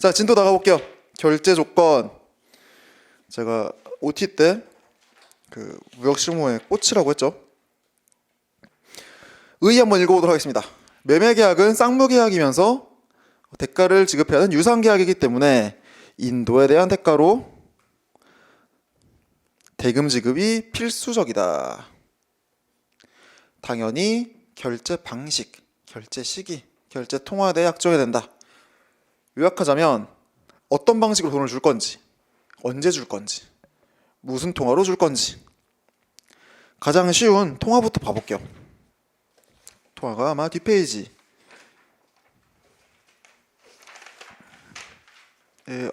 자, 진도 나가볼게요. 결제 조건. 제가 OT 때 그 무역실무의 꽃이라고 했죠. 의 한번 읽어보도록 하겠습니다. 매매계약은 쌍무계약이면서 대가를 지급해야 하는 유상계약이기 때문에 인도에 대한 대가로 대금 지급이 필수적이다. 당연히 결제 방식, 결제 시기, 결제 통화에 대해 약정해야 된다. 요약하자면 어떤 방식으로 돈을 줄 건지, 언제 줄 건지, 무슨 통화로 줄 건지. 가장 쉬운 통화부터 봐볼게요. 통화가 아마 뒷페이지에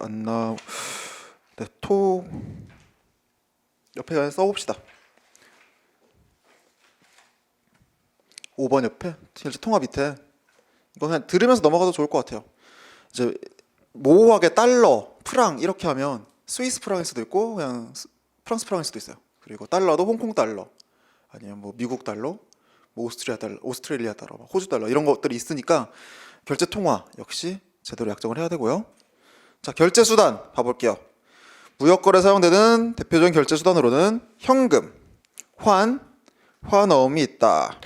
안 나오. 네, 옆에 써봅시다. 5번 옆에 실제 통화 밑에 이거 그냥 들으면서 넘어가도 좋을 것 같아요. 이제 모호하게 달러, 프랑 이렇게 하면 스위스 프랑일 수도 있고 그냥 프랑스 프랑일 수도 있어요. 그리고 달러도 홍콩 달러 아니면 뭐 미국 달러, 뭐 오스트레일리아 달러, 호주 달러 이런 것들이 있으니까 결제 통화 역시 제대로 약정을 해야 되고요. 자, 결제 수단 봐볼게요. 무역거래 사용되는 대표적인 결제 수단으로는 현금, 환어음이 있다.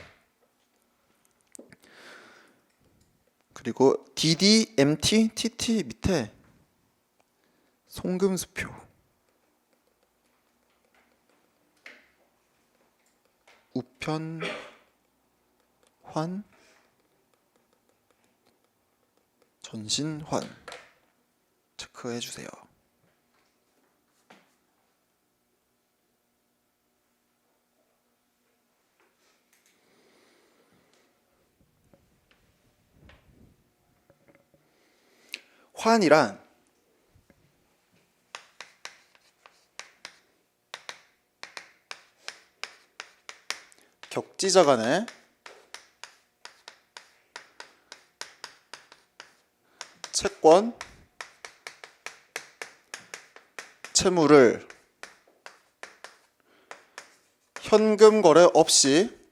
그리고 DD, MT, TT 밑에 송금수표, 우편, 환, 전신환 체크해 주세요. 환이란 격지자 간의 채권, 채무를 현금 거래 없이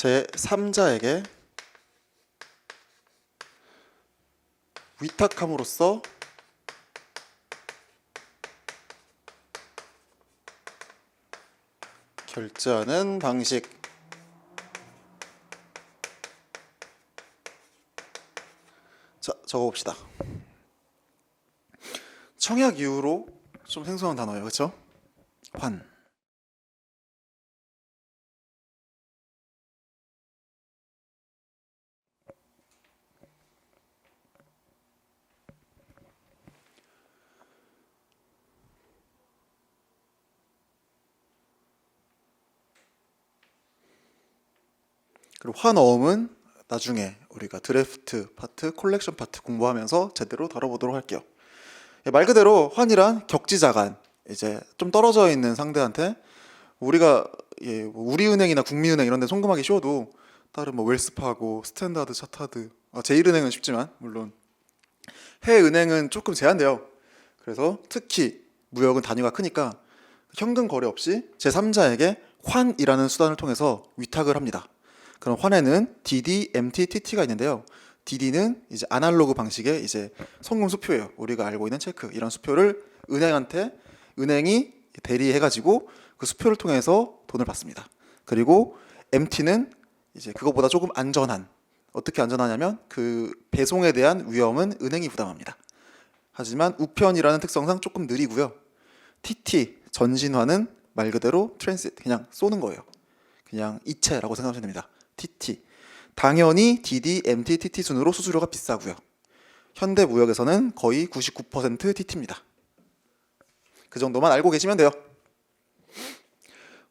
제3자에게 위탁함으로써 결제하는 방식. 자, 적어봅시다. 청약 이후로 좀 생소한 단어예요, 그렇죠? 환. 그리고 환어음은 나중에 우리가 드래프트 파트, 콜렉션 파트 공부하면서 제대로 다뤄보도록 할게요. 말 그대로 환이란 격지자간, 이제 좀 떨어져 있는 상대한테 우리가 뭐 우리은행이나 국민은행 이런 데 송금하기 쉬워도 다른 뭐 웰스파고, 스탠다드 차타드, 제일은행은 쉽지만 물론 해외은행은 조금 제한돼요. 그래서 특히 무역은 단위가 크니까 현금 거래 없이 제3자에게 환이라는 수단을 통해서 위탁을 합니다. 그럼 환에는 DD, MT, TT가 있는데요. DD는 이제 아날로그 방식의 이제 송금 수표예요. 우리가 알고 있는 체크 이런 수표를 은행한테 은행이 대리해가지고 그 수표를 통해서 돈을 받습니다. 그리고 MT는 이제 그거보다 조금 안전한, 어떻게 안전하냐면 그 배송에 대한 위험은 은행이 부담합니다. 하지만 우편이라는 특성상 조금 느리고요. TT 전신화는 말 그대로 트랜sit 그냥 쏘는 거예요. 그냥 이체라고 생각하시면 됩니다. TT 당연히 DD, MT, TT 순으로 수수료가 비싸고요. 현대무역에서는 거의 99% TT입니다. 그 정도만 알고 계시면 돼요.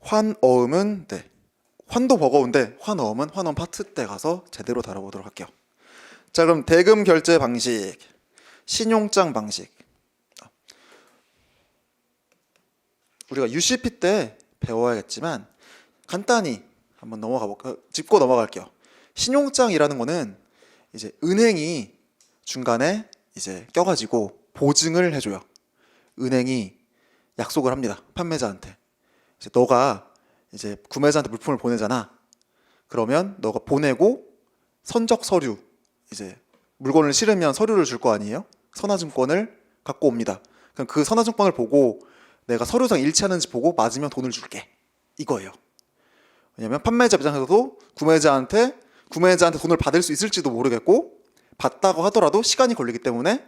환어음은 환도 버거운데 환어음은 환원 파트 때 가서 제대로 다뤄보도록 할게요. 자, 그럼 대금 결제 방식, 신용장 방식. 우리가 UCP 때 배워야겠지만 간단히 한번 짚고 넘어갈게요. 신용장이라는 거는 이제 은행이 중간에 이제 껴가지고 보증을 해줘요. 은행이 약속을 합니다. 판매자한테. 이제 너가 이제 구매자한테 물품을 보내잖아. 그러면 너가 보내고 선적 서류, 이제 물건을 실으면 서류를 줄 거 아니에요? 선화증권을 갖고 옵니다. 그럼 그 선화증권을 보고 내가 서류상 일치하는지 보고 맞으면 돈을 줄게, 이거예요. 왜냐면 판매자 입장에서도 구매자한테 돈을 받을 수 있을지도 모르겠고, 받다고 하더라도 시간이 걸리기 때문에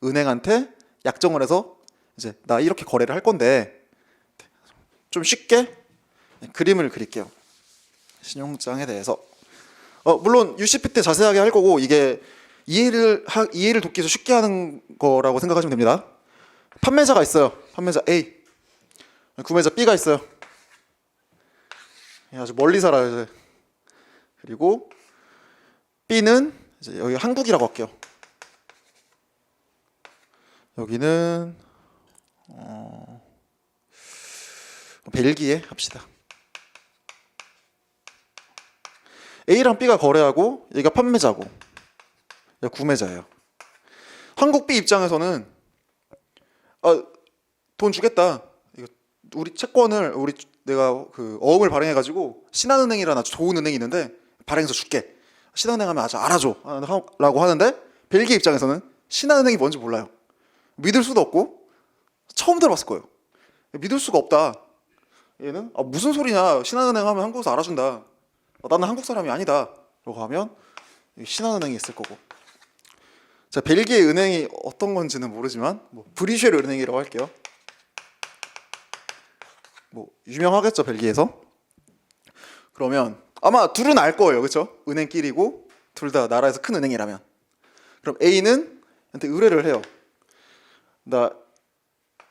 은행한테 약정을 해서 이제 나 이렇게 거래를 할 건데 좀 쉽게 그림을 그릴게요. 신용장에 대해서 물론 UCP 때 자세하게 할 거고, 이게 이해를 돕기 위해서 쉽게 하는 거라고 생각하시면 됩니다. 판매자가 있어요. 판매자 A, 구매자 B가 있어요. 아주 멀리 살아요 이제. 그리고 B는 이제 여기 한국이라고 할게요. 여기는 벨기에 합시다. A랑 B가 거래하고 얘가 판매자고 얘가 구매자예요. 한국 B 입장에서는 돈 주겠다. 이거 우리 채권을 내가 그 어음을 발행해가지고 신한은행이라는 아주 좋은 은행이 있는데 발행해서 줄게. 신한은행 하면 아주 알아줘 라고 하는데, 벨기에 입장에서는 신한은행이 뭔지 몰라요. 믿을 수도 없고 처음 들어봤을 거예요. 믿을 수가 없다. 얘는 무슨 소리냐, 신한은행 하면 한국에서 알아준다. 나는 한국 사람이 아니다 라고 하면 신한은행이 있을 거고. 자, 벨기에 은행이 어떤 건지는 모르지만 브리쉘 은행이라고 할게요. 유명하겠죠, 벨기에에서. 그러면 아마 둘은 알 거예요, 그렇죠? 은행끼리고 둘 다 나라에서 큰 은행이라면. 그럼 A는 한테 의뢰를 해요. 나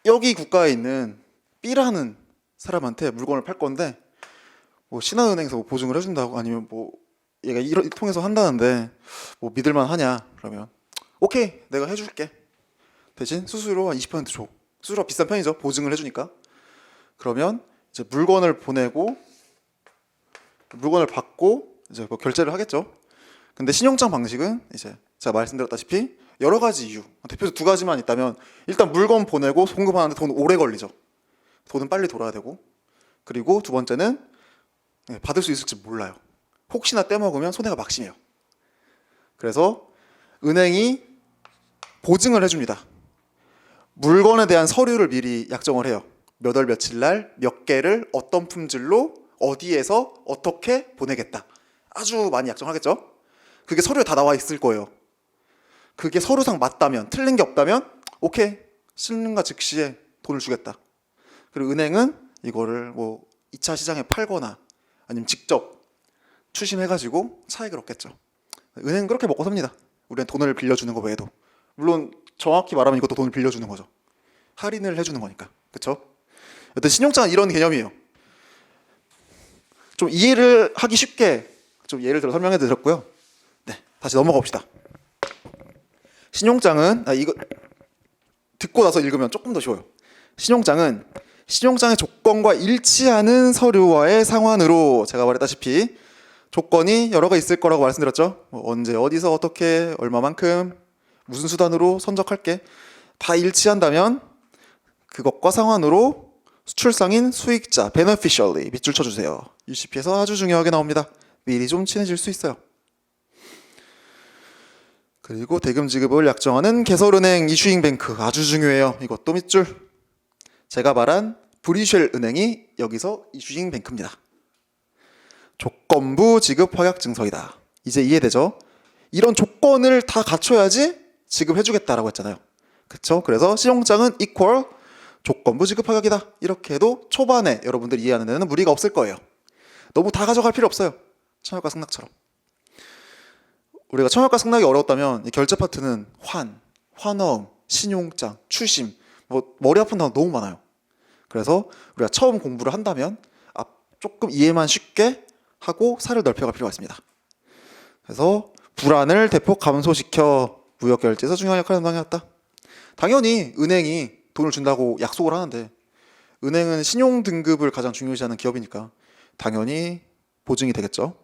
여기 국가에 있는 B라는 사람한테 물건을 팔 건데 신한은행에서 보증을 해준다고, 아니면 얘가 이걸 통해서 한다는데 믿을만 하냐? 그러면 오케이, 내가 해줄게. 대신 수수료 한 20% 줘. 수수료가 비싼 편이죠, 보증을 해주니까. 그러면 이제 물건을 보내고 물건을 받고 이제 결제를 하겠죠. 근데 신용장 방식은 이제 제가 말씀드렸다시피 여러 가지 이유, 대표적으로 두 가지만 있다면, 일단 물건 보내고 송금하는데 돈 오래 걸리죠. 돈은 빨리 돌아야 되고, 그리고 두 번째는 받을 수 있을지 몰라요. 혹시나 떼먹으면 손해가 막심해요. 그래서 은행이 보증을 해줍니다. 물건에 대한 서류를 미리 약정을 해요. 몇 월 며칠 날 몇 개를 어떤 품질로 어디에서 어떻게 보내겠다. 아주 많이 약정하겠죠. 그게 서류에 다 나와 있을 거예요. 그게 서류상 맞다면, 틀린 게 없다면 오케이, 실능과 즉시에 돈을 주겠다. 그리고 은행은 이거를 2차 시장에 팔거나 아니면 직접 추심해가지고 차익을 얻겠죠. 은행은 그렇게 먹고 삽니다. 우리는 돈을 빌려주는 거 외에도. 물론 정확히 말하면 이것도 돈을 빌려주는 거죠. 할인을 해주는 거니까. 그렇죠? 여튼 신용장은 이런 개념이에요. 좀 이해를 하기 쉽게 좀 예를 들어 설명해 드렸고요. 네, 다시 넘어가 봅시다. 신용장은 이거 듣고 나서 읽으면 조금 더 쉬워요. 신용장은 신용장의 조건과 일치하는 서류와의 상환으로, 제가 말했다시피 조건이 여러 가 있을 거라고 말씀드렸죠. 언제, 어디서, 어떻게, 얼마만큼, 무슨 수단으로 선적할게, 다 일치한다면 그것과 상환으로 수출상인 수익자, beneficially 밑줄 쳐주세요. UCP에서 아주 중요하게 나옵니다. 미리 좀 친해질 수 있어요. 그리고 대금 지급을 약정하는 개설은행, 이슈잉뱅크 아주 중요해요. 이것도 밑줄. 제가 말한 브리쉘 은행이 여기서 이슈잉뱅크입니다. 조건부 지급 확약 증서이다. 이제 이해되죠? 이런 조건을 다 갖춰야지 지급해주겠다라고 했잖아요. 그렇죠? 그래서 신용장은 equal 조건부 지급 확약이다. 이렇게 해도 초반에 여러분들 이해하는 데는 무리가 없을 거예요. 너무 다 가져갈 필요 없어요. 청약과 승낙처럼. 우리가 청약과 승낙이 어려웠다면 이 결제 파트는 환어음, 신용장, 추심, 머리 아픈 단어 너무 많아요. 그래서 우리가 처음 공부를 한다면 조금 이해만 쉽게 하고 살을 넓혀갈 필요가 있습니다. 그래서 불안을 대폭 감소시켜 무역결제에서 중요한 역할을 담당해왔다. 당연히 은행이 돈을 준다고 약속을 하는데, 은행은 신용 등급을 가장 중요시하는 기업이니까 당연히 보증이 되겠죠.